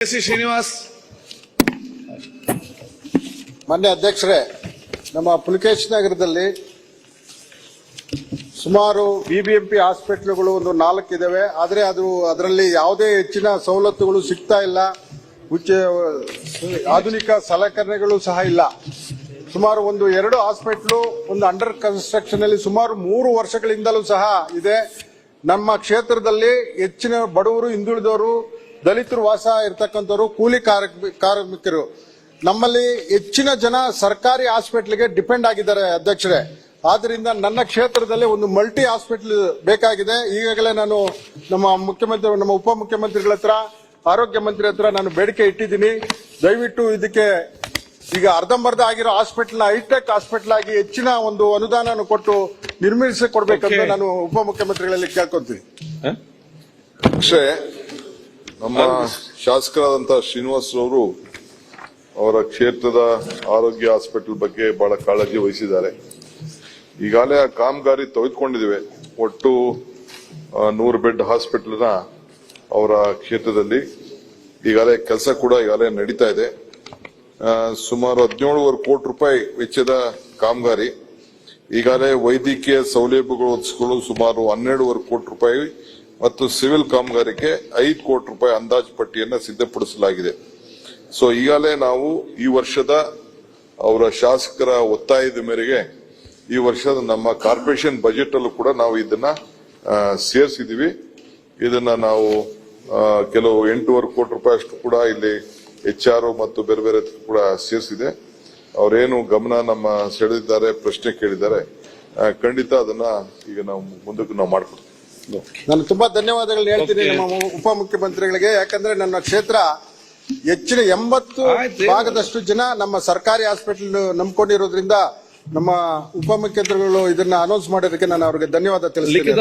ಶ್ರೀನಿವಾಸ್. ಮಾನ್ಯ ಅಧ್ಯಕ್ಷರೇ, ನಮ್ಮ ಪುಲಕೇಶ್ ನಗರದಲ್ಲಿ ಸುಮಾರು ಬಿಬಿಎಂಪಿ ಹಾಸ್ಪಿಟಲ್ಗಳು ಒಂದು 4 ಇದಾವೆ. ಆದರೆ ಅದರಲ್ಲಿ ಯಾವುದೇ ಹೆಚ್ಚಿನ ಸವಲತ್ತುಗಳು ಸಿಗ್ತಾ ಇಲ್ಲ. ಆಧುನಿಕ ಸಲಕರಣೆಗಳು ಸಹ ಇಲ್ಲ. ಸುಮಾರು 1-2 ಹಾಸ್ಪಿಟಲ್ ಒಂದು ಅಂಡರ್ ಕನ್ಸ್ಟ್ರಕ್ಷನ್ ಅಲ್ಲಿ ಸುಮಾರು 3 ವರ್ಷಗಳಿಂದಲೂ ಸಹ ಇದೆ. ನಮ್ಮ ಕ್ಷೇತ್ರದಲ್ಲಿ ಹೆಚ್ಚಿನ ಬಡವರು, ಹಿಂದುಳಿದವರು, ದಲಿತರು ವಾಸ ಇರತಕ್ಕಂಥವ್ರು, ಕೂಲಿ ಕಾರ್ಮಿಕರು, ನಮ್ಮಲ್ಲಿ ಹೆಚ್ಚಿನ ಜನ ಸರ್ಕಾರಿ ಹಾಸ್ಪಿಟಲ್ಗೆ ಡಿಪೆಂಡ್ ಆಗಿದ್ದಾರೆ ಅಧ್ಯಕ್ಷರೇ. ಆದ್ರಿಂದ ನನ್ನ ಕ್ಷೇತ್ರದಲ್ಲಿ ಒಂದು ಮಲ್ಟಿ ಹಾಸ್ಪಿಟಲ್ ಬೇಕಾಗಿದೆ. ಈಗಾಗಲೇ ನಾನು ನಮ್ಮ ಉಪಮುಖ್ಯಮಂತ್ರಿಗಳ ಹತ್ರ, ಆರೋಗ್ಯ ಮಂತ್ರಿ ಹತ್ರ ನಾನು ಬೇಡಿಕೆ ಇಟ್ಟಿದ್ದೀನಿ. ದಯವಿಟ್ಟು ಇದಕ್ಕೆ ಈಗ ಅರ್ಧಂಬರ್ಧ ಆಗಿರೋ ಹಾಸ್ಪಿಟಲ್ ಹೈಟೆಕ್ ಹಾಸ್ಪಿಟಲ್ ಆಗಿ ಹೆಚ್ಚಿನ ಒಂದು ಅನುದಾನ ಕೊಟ್ಟು ನಿರ್ಮಿಸಿ ಕೊಡಬೇಕಂತ ನಾನು ಉಪಮುಖ್ಯಮಂತ್ರಿಗಳಲ್ಲಿ ಕೇಳ್ಕೊಂತೀನಿ. ನಮ್ಮ ಶಾಸಕರಾದಂತಹ ಶ್ರೀನಿವಾಸ್ ರವರು ಅವರ ಕ್ಷೇತ್ರದ ಆರೋಗ್ಯ ಹಾಸ್ಪಿಟಲ್ ಬಗ್ಗೆ ಬಹಳ ಕಾಳಜಿ ವಹಿಸಿದ್ದಾರೆ. ಈಗಾಗಲೇ ಆ ಕಾಮಗಾರಿ ತೆಗೆದುಕೊಂಡಿದ್ದೇವೆ. ಒಟ್ಟು 100 ಬೆಡ್ ಹಾಸ್ಪಿಟಲ್ನ ಅವರ ಕ್ಷೇತ್ರದಲ್ಲಿ ಈಗಾಗಲೇ ಕೆಲಸ ಕೂಡ ಈಗಾಗಲೇ ನಡೀತಾ ಇದೆ. ಸುಮಾರು 17.5 ಕೋಟಿ ರೂಪಾಯಿ ವೆಚ್ಚದ ಕಾಮಗಾರಿ. ಈಗಾಗಲೇ ವೈದ್ಯಕೀಯ ಸೌಲಭ್ಯಗಳು ಒದಗಿಸಿಕೊಳ್ಳಲು ಸುಮಾರು 12.5 ಕೋಟಿ ರೂಪಾಯಿ ಮತ್ತು ಸಿವಿಲ್ ಕಾಮಗಾರಿಗೆ 5 ಕೋಟಿ ರೂಪಾಯಿ ಅಂದಾಜು ಪಟ್ಟಿಯನ್ನು ಸಿದ್ಧಪಡಿಸಲಾಗಿದೆ. ಸೊ ಈಗಾಗಲೇ ನಾವು ಈ ವರ್ಷದ ಅವರ ಶಾಸಕರ ಒತ್ತಾಯದ ಮೇರೆಗೆ ಈ ವರ್ಷದ ನಮ್ಮ ಕಾರ್ಪೊರೇಷನ್ ಬಜೆಟ್ ಅಲ್ಲೂ ಕೂಡ ನಾವು ಇದನ್ನ ಸೇರಿಸಿದೀವಿ. ಇದನ್ನ ನಾವು ಕೆಲವು 8.5 ಕೋಟಿ ರೂಪಾಯಿ ಅಷ್ಟು ಕೂಡ ಇಲ್ಲಿ HR ಮತ್ತು ಬೇರೆ ಬೇರೆ ಕೂಡ ಸೇರಿಸಿದೆ. ಅವರೇನು ಗಮನ ನಮ್ಮ ಸೆಳೆದಿದ್ದಾರೆ, ಪ್ರಶ್ನೆ ಕೇಳಿದ್ದಾರೆ, ಖಂಡಿತ ಅದನ್ನ ಈಗ ನಾವು ಮುಂದಕ್ಕೆ ನಾವು ಮಾಡ್ಕೊಡ್ತೀವಿ. ನಾನು ತುಂಬಾ ಧನ್ಯವಾದಗಳು ಹೇಳ್ತೀನಿ ನಮ್ಮ ಉಪಮುಖ್ಯಮಂತ್ರಿಗಳಿಗೆ. ಯಾಕಂದ್ರೆ ನನ್ನ ಕ್ಷೇತ್ರ ಹೆಚ್ಚಿನ 80 ಭಾಗದಷ್ಟು ಜನ ನಮ್ಮ ಸರ್ಕಾರಿ ಹಾಸ್ಪಿಟಲ್ ನಂಬ್ಕೊಂಡಿರೋದ್ರಿಂದ ನಮ್ಮ ಉಪಮುಖ್ಯಮಂತ್ರಿಗಳು ಇದನ್ನ ಅನೌನ್ಸ್ ಮಾಡೋದಕ್ಕೆ ನಾನು ಅವರಿಗೆ ಧನ್ಯವಾದ ತಿಳಿಸ್ತೀನಿ.